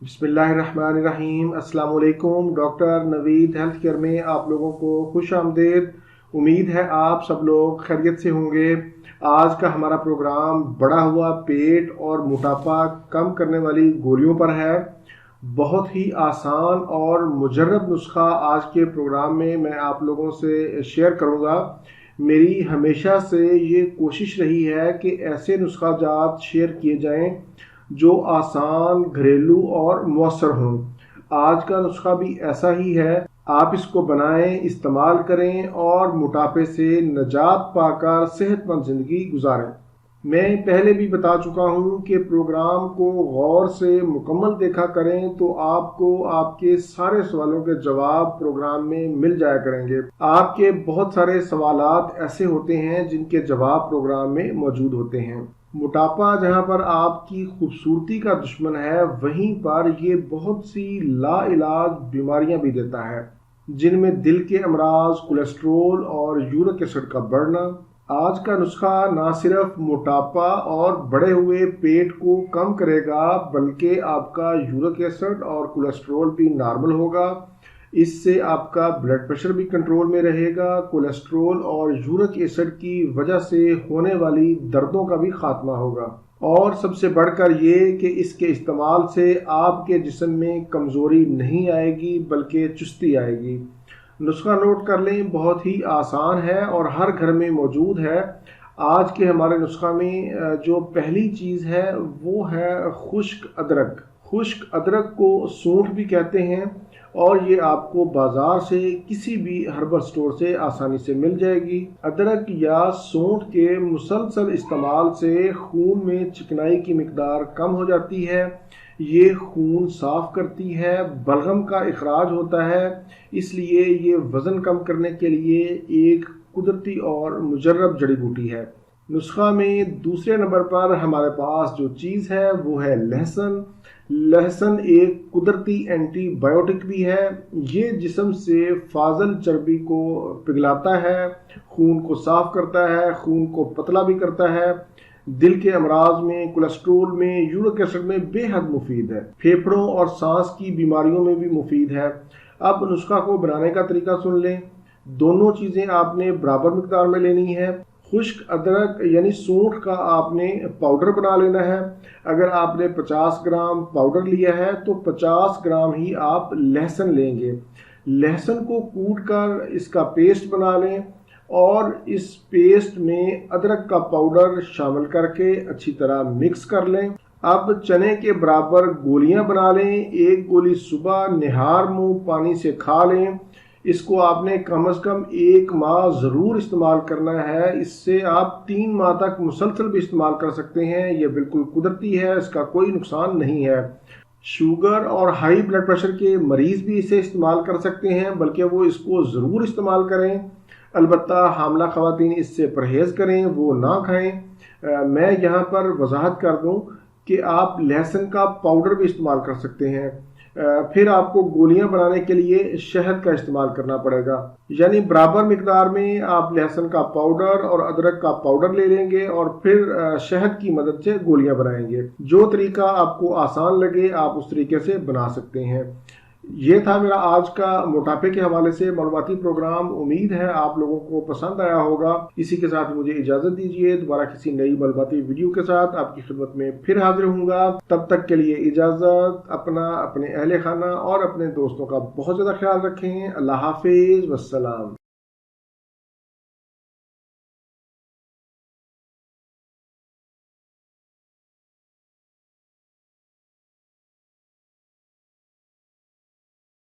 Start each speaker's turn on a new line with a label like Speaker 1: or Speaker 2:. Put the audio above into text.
Speaker 1: बिस्मिल्लाहिर्रहमानिर्रहीम। अस्सलाम वालेकुम। डॉक्टर नवीद हेल्थ केयर में आप लोगों को खुश आमदेद। उम्मीद है आप सब लोग खैरियत से होंगे। आज का हमारा प्रोग्राम बढ़ा हुआ पेट और मोटापा कम करने वाली गोलियों पर है। बहुत ही आसान और मुजर्रब नुस्खा आज के प्रोग्राम में मैं आप लोगों से शेयर करूंगा। मेरी हमेशा से ये कोशिश रही है कि ऐसे नुस्खा जात शेयर किए जाएं जो आसान, घरेलू और मौसर हों। आज का नुस्खा भी ऐसा ही है। आप इसको बनाएं, इस्तेमाल करें और मोटापे से निजात पाकर सेहतमंद ज़िंदगी गुजारें। मैं पहले भी बता चुका हूं कि प्रोग्राम को गौर से मुकम्मल देखा करें तो आपको आपके सारे सवालों के जवाब प्रोग्राम में मिल जाया करेंगे। आपके बहुत सारे सवालात ऐसे होते हैं जिनके जवाब प्रोग्राम में मौजूद होते हैं। मोटापा जहां पर आपकी खूबसूरती का दुश्मन है, वहीं पर ये बहुत सी लाइलाज बीमारियां भी देता है, जिनमें दिल के अमराज, कोलेस्ट्रोल और यूरिक एसिड का बढ़ना। आज का नुस्खा ना सिर्फ मोटापा और बढ़े हुए पेट को कम करेगा, बल्कि आपका यूरिक एसिड और कोलेस्ट्रोल भी नॉर्मल होगा। इससे आपका ब्लड प्रेशर भी कंट्रोल में रहेगा। कोलेस्ट्रोल और यूरिक एसिड की वजह से होने वाली दर्दों का भी खात्मा होगा। और सबसे बढ़कर ये कि इसके इस्तेमाल से आपके जिस्म में कमज़ोरी नहीं आएगी, बल्कि चुस्ती आएगी। नुस्खा नोट कर लें, बहुत ही आसान है और हर घर में मौजूद है। आज के हमारे नुस्खा में जो पहली चीज़ है वो है खुश्क अदरक। खुश्क अदरक को सूंठ भी कहते हैं और ये आपको बाजार से किसी भी हर्बल स्टोर से आसानी से मिल जाएगी। अदरक या सूंठ के मुसलसल इस्तेमाल से खून में चिकनाई की मिकदार कम हो जाती है। ये खून साफ करती है, बलगम का इखराज होता है। इसलिए ये वज़न कम करने के लिए एक कुदरती और मुजर्रब जड़ी बूटी है। नुस्खा में दूसरे नंबर पर हमारे पास जो चीज़ है वो है लहसुन। लहसुन एक कुदरती एंटीबायोटिक भी है। ये जिस्म से फाजल चर्बी को पिघलाता है, खून को साफ करता है, खून को पतला भी करता है। दिल के अमराज में, कोलेस्ट्रोल में, यूरिक एसिड में बेहद मुफीद है। फेफड़ों और सांस की बीमारियों में भी मुफीद है। अब नुस्खा को बनाने का तरीका सुन लें। दोनों चीज़ें आपने बराबर मिकदार में लेनी है। खुश्क अदरक यानी सूंठ का आपने पाउडर बना लेना है। अगर आपने 50 ग्राम पाउडर लिया है तो 50 ग्राम ही आप लहसुन लेंगे। लहसुन को कूट कर इसका पेस्ट बना लें और इस पेस्ट में अदरक का पाउडर शामिल करके अच्छी तरह मिक्स कर लें। अब चने के बराबर गोलियां बना लें। एक गोली सुबह निहार मुंह पानी से खा लें। इसको आपने कम से कम 1 माह ज़रूर इस्तेमाल करना है। इससे आप 3 माह तक मुसलसल भी इस्तेमाल कर सकते हैं। यह बिल्कुल कुदरती है, इसका कोई नुकसान नहीं है। शुगर और हाई ब्लड प्रेशर के मरीज़ भी इसे इस्तेमाल कर सकते हैं, बल्कि वो इसको ज़रूर इस्तेमाल करें। अलबत्ता हामला ख़वातीन इससे परहेज़ करें, वो ना खाएं। मैं यहाँ पर वजाहत कर दूँ कि आप लहसुन का पाउडर भी इस्तेमाल कर सकते हैं। फिर आपको गोलियां बनाने के लिए शहद का इस्तेमाल करना पड़ेगा। यानी बराबर मिकदार में आप लहसुन का पाउडर और अदरक का पाउडर ले लेंगे और फिर शहद की मदद से गोलियां बनाएंगे। जो तरीका आपको आसान लगे आप उस तरीके से बना सकते हैं। ये था मेरा आज का मोटापे के हवाले से मालूमाती प्रोग्राम। उम्मीद है आप लोगों को पसंद आया होगा। इसी के साथ मुझे इजाज़त दीजिए। दोबारा किसी नई मालूमाती वीडियो के साथ आपकी खिदमत में फिर हाजिर होऊंगा। तब तक के लिए इजाज़त। अपना, अपने अहले खाना और अपने दोस्तों का बहुत ज़्यादा ख्याल रखें। अल्लाह हाफिज़, वस्सलाम।